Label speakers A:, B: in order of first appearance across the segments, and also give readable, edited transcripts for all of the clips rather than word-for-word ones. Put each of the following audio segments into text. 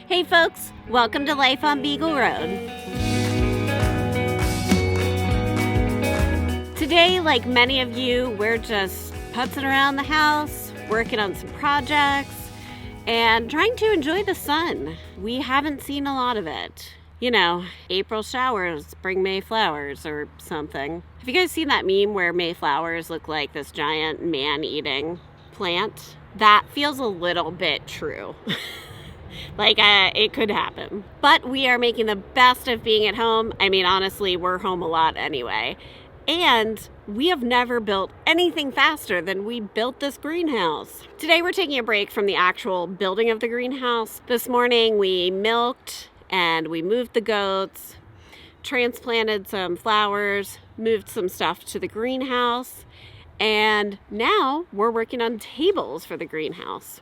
A: Hey folks, welcome to Life on Beagle Road. Today, like many of you, we're just putzing around the house, working on some projects, and trying to enjoy the sun. We haven't seen a lot of it. You know, April showers bring May flowers or something. Have you guys seen that meme where May flowers look like this giant man-eating plant? That feels a little bit true. It could happen. But we are making the best of being at home. I mean, honestly, we're home a lot anyway. And we have never built anything faster than we built this greenhouse. Today we're taking a break from the actual building of the greenhouse. This morning we milked and we moved the goats, transplanted some flowers, moved some stuff to the greenhouse, and now we're working on tables for the greenhouse.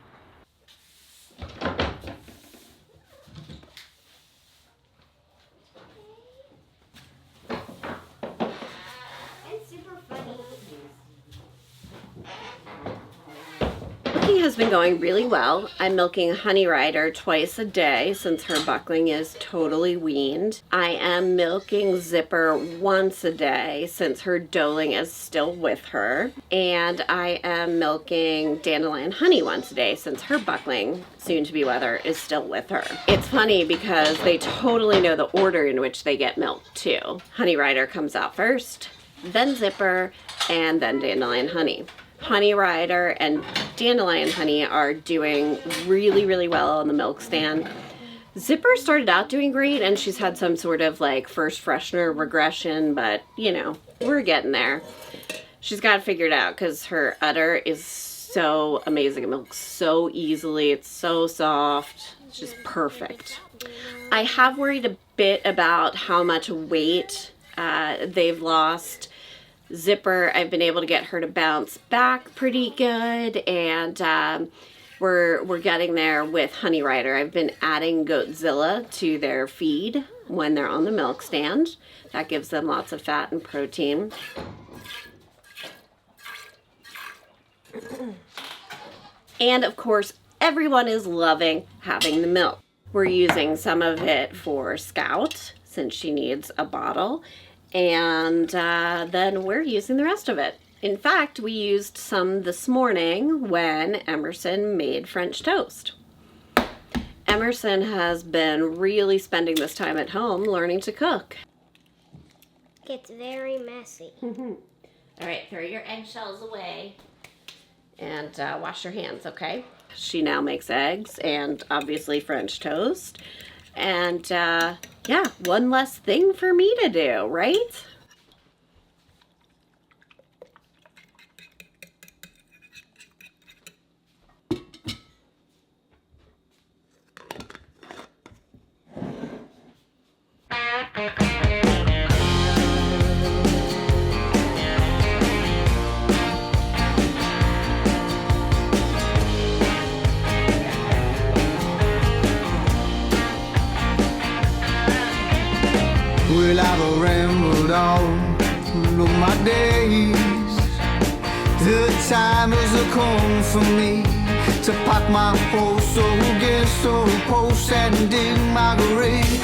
A: Milking has been going really well. I'm milking Honey Rider twice a day since her buckling is totally weaned. I am milking Zipper once a day since her doling is still with her. And I am milking Dandelion Honey once a day since her buckling, soon to be wether, is still with her. It's funny because they totally know the order in which they get milked too. Honey Rider comes out first, then Zipper, and then Dandelion Honey. Honey Rider and Dandelion Honey are doing really, really well on the milk stand. Zipper started out doing great and she's had some sort of like first freshener regression, but you know, we're getting there. She's got it figured out because her udder is so amazing. It milks so easily. It's so soft. It's just perfect. I have worried a bit about how much weight they've lost. Zipper, I've been able to get her to bounce back pretty good, and we're getting there with Honey Rider. I've been adding Goatzilla to their feed when they're on the milk stand. That gives them lots of fat and protein. And of course, everyone is loving having the milk. We're using some of it for Scout since she needs a bottle. And then we're using the rest of it. In fact, we used some this morning when Emerson made French toast. Emerson has been really spending this time at home learning to cook.
B: It's very messy.
A: All right, throw your eggshells away and wash your hands, okay? She now makes eggs and obviously French toast. And yeah, one less thing for me to do, right?
C: Well, I've rambled on through my days. The time has come for me to pack my horse against the post and dig my grave.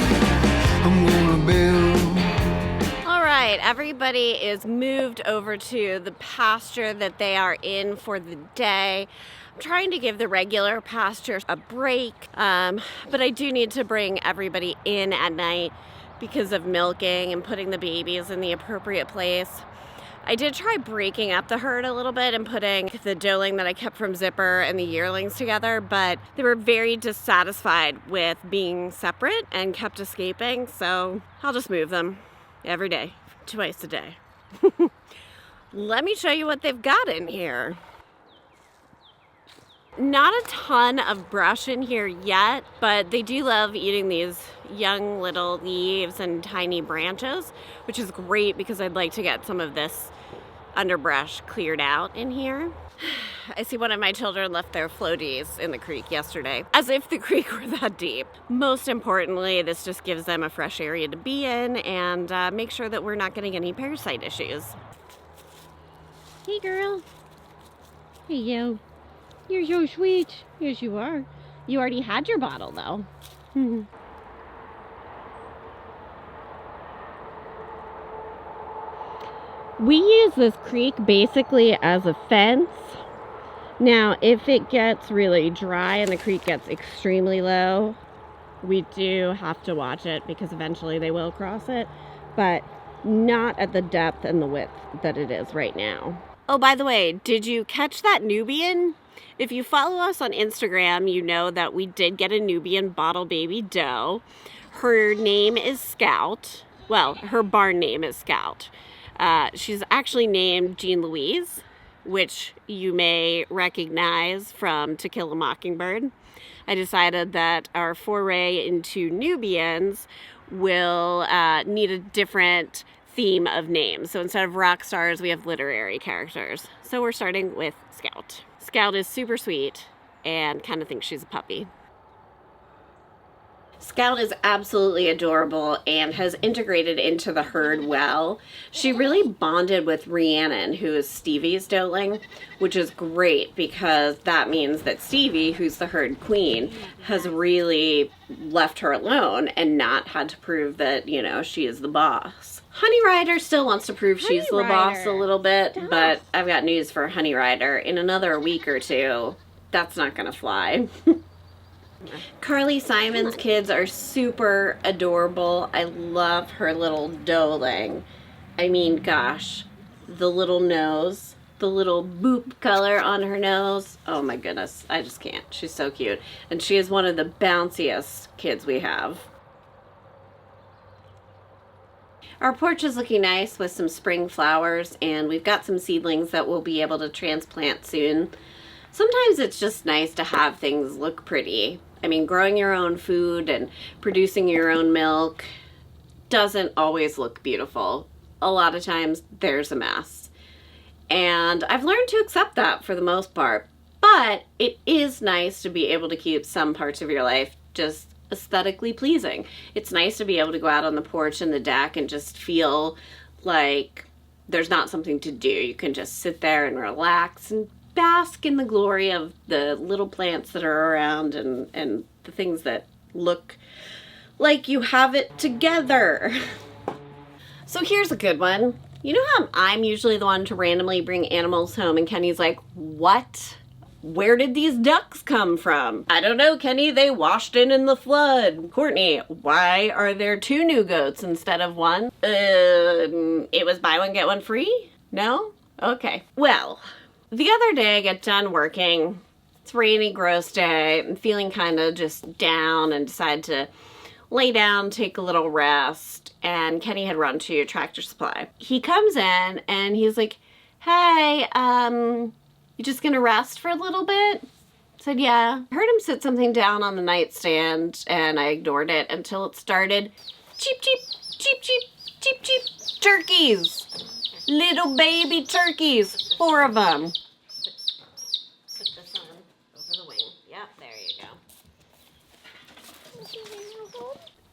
C: I'm gonna build.
A: All right, everybody is moved over to the pasture that they are in for the day. I'm trying to give the regular pasture a break, but I do need to bring everybody in at night because of milking and putting the babies in the appropriate place. I did try breaking up the herd a little bit and putting the doeling that I kept from Zipper and the yearlings together, but they were very dissatisfied with being separate and kept escaping, so I'll just move them every day, twice a day. Let me show you what they've got in here. Not a ton of brush in here yet, but they do love eating these young little leaves and tiny branches, which is great because I'd like to get some of this underbrush cleared out in here. I see one of my children left their floaties in the creek yesterday, as if the creek were that deep. Most importantly, this just gives them a fresh area to be in and make sure that we're not getting any parasite issues. Hey girl. Hey you. You're so sweet. Yes, you are. You already had your bottle, though. We use this creek basically as a fence. Now, if it gets really dry and the creek gets extremely low, we do have to watch it because eventually they will cross it, but not at the depth and the width that it is right now. Oh, by the way, did you catch that Nubian? If you follow us on Instagram, you know that we did get a Nubian bottle baby doe. Her name is Scout. Well, her barn name is Scout. She's actually named Jean Louise, which you may recognize from To Kill a Mockingbird. I decided that our foray into Nubians will need a different theme of names. So instead of rock stars, we have literary characters. So we're starting with Scout. Scout is super sweet and kind of thinks she's a puppy. Scout is absolutely adorable and has integrated into the herd well. She really bonded with Rhiannon, who is Stevie's doeling, which is great because that means that Stevie, who's the herd queen, has really left her alone and not had to prove that, you know, she is the boss. Honey Rider still wants to prove she's the boss a little bit, but I've got news for Honey Rider. In another week or two, that's not gonna fly. Carly Simon's kids are super adorable. I love her little doeling. I mean, gosh, the little nose, the little boop color on her nose. Oh my goodness, I just can't. She's so cute. And she is one of the bounciest kids we have. Our porch is looking nice with some spring flowers, and we've got some seedlings that we'll be able to transplant soon. Sometimes it's just nice to have things look pretty. I mean, growing your own food and producing your own milk doesn't always look beautiful. A lot of times there's a mess. And I've learned to accept that for the most part. But it is nice to be able to keep some parts of your life just aesthetically pleasing. It's nice to be able to go out on the porch and the deck and just feel like there's not something to do. You can just sit there and relax and bask in the glory of the little plants that are around and the things that look like you have it together. So here's a good one. You know how I'm usually the one to randomly bring animals home and Kenny's like, what? Where did these ducks come from? I don't know, Kenny, they washed in the flood. Courtney, why are there 2 new goats instead of 1? It was buy one, get one free? No? Okay. Well, the other day I get done working. It's a rainy, gross day. I'm feeling kind of just down and decide to lay down, take a little rest. And Kenny had run to Tractor Supply. He comes in and he's like, hey, you just gonna rest for a little bit? I said, yeah. I heard him sit something down on the nightstand and I ignored it until it started. Cheep, cheep, cheep, cheep, cheep, cheep. Turkeys. Little baby turkeys. 4 of them. Put this on over the wing. Yep, there you go.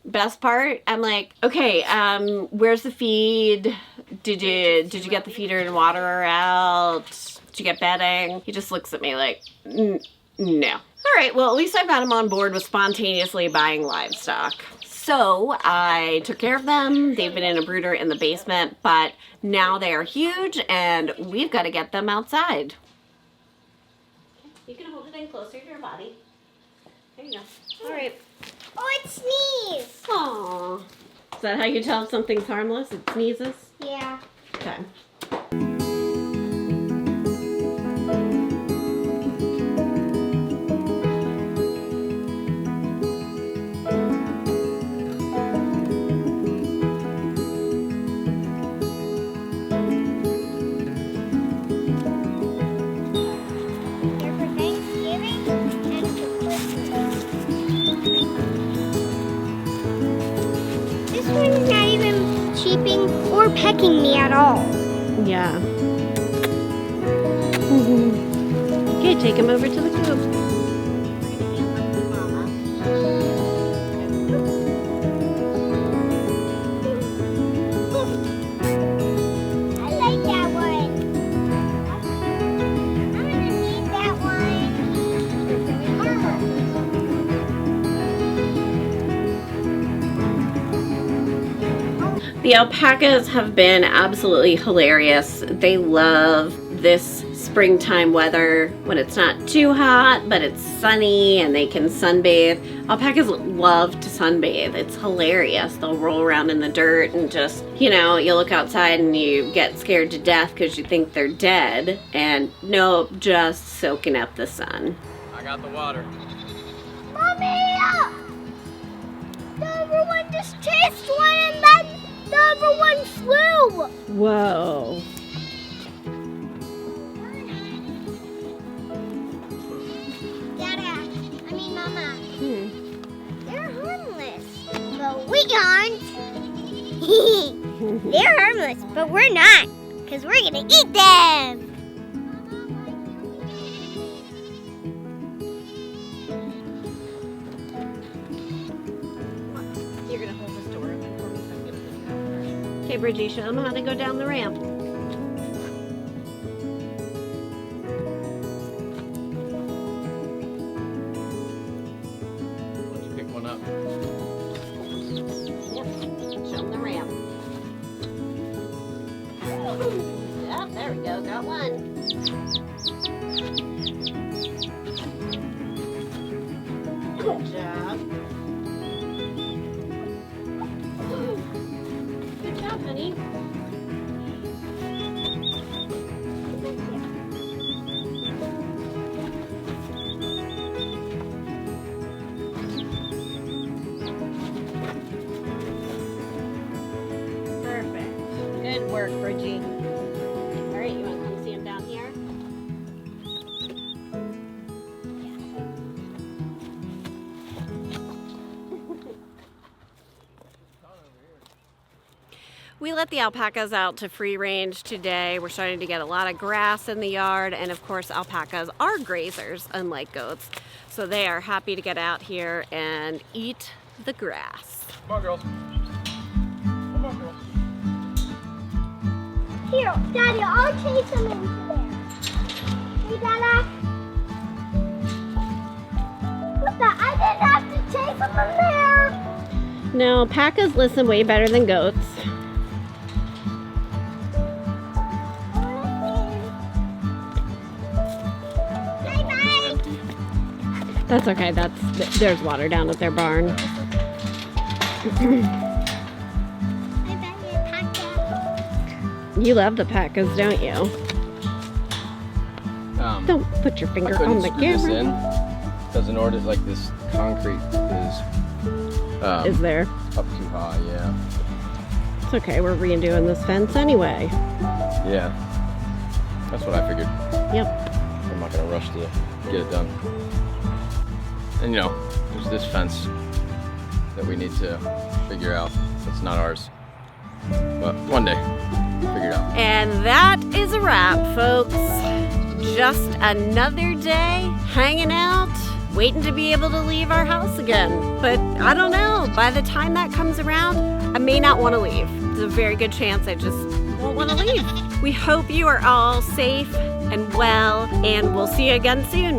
A: Best part, I'm like, okay, where's the feed? Did you get the feeder and water out? Did you get bedding? He just looks at me like, no. All right, well, at least I've got him on board with spontaneously buying livestock. So I took care of them. They've been in a brooder in the basement, but now they are huge and we've got to get them outside. You can hold it in closer to your body. There you go. All right.
B: Oh, it sneezed.
A: Aww. Is that how you tell if something's harmless? It sneezes?
B: Yeah.
A: Okay.
B: Or pecking me at all.
A: Yeah. Okay, take him over to the coop.
B: I like that one. I'm gonna need that one.
A: The alpacas have been absolutely hilarious. They love this springtime weather when it's not too hot, but it's sunny and they can sunbathe. Alpacas love to sunbathe. It's hilarious. They'll roll around in the dirt and just, you know, you look outside and you get scared to death because you think they're dead. And nope, just soaking up the sun.
D: I got the water.
B: Mommy! The other one just chased one and then the other one flew.
A: Whoa.
B: Mama. They're harmless, but we aren't. They're harmless, but we're not, because we're gonna eat them.
A: You're gonna hold this door open for me so I can get a video. Okay, Bridgie, show them how to go down the ramp.
D: Up.
A: Yep, show them the ramp. Yep, there we go, got one. Good job. Good job, honey. Good work, Bridgie. All right, you want to come see him down here? We let the alpacas out to free range today. We're starting to get a lot of grass in the yard, and of course alpacas are grazers, unlike goats. So they are happy to get out here and eat the grass.
D: Come on, girls. Come on, girls.
B: Here, Daddy, I'll chase them into there. Hey, Dada. What the? I didn't have to chase them in there.
A: No, alpacas listen way better than goats.
B: Bye-bye.
A: That's okay. There's water down at their barn. You love the alpacas, don't you? Don't put your finger on the
D: This
A: camera.
D: in because in order, like this concrete
A: Is there?
D: up too high. Yeah.
A: It's okay. We're redoing this fence anyway.
D: Yeah. That's what I figured.
A: Yep.
D: I'm not gonna rush to get it done. And you know, there's this fence that we need to figure out. It's not ours, but one day we'll figure it out.
A: And that is a wrap, folks. Just another day hanging out, waiting to be able to leave our house again. But I don't know, by the time that comes around, I may not want to leave. There's a very good chance I just won't want to leave. We hope you are all safe and well, and we'll see you again soon.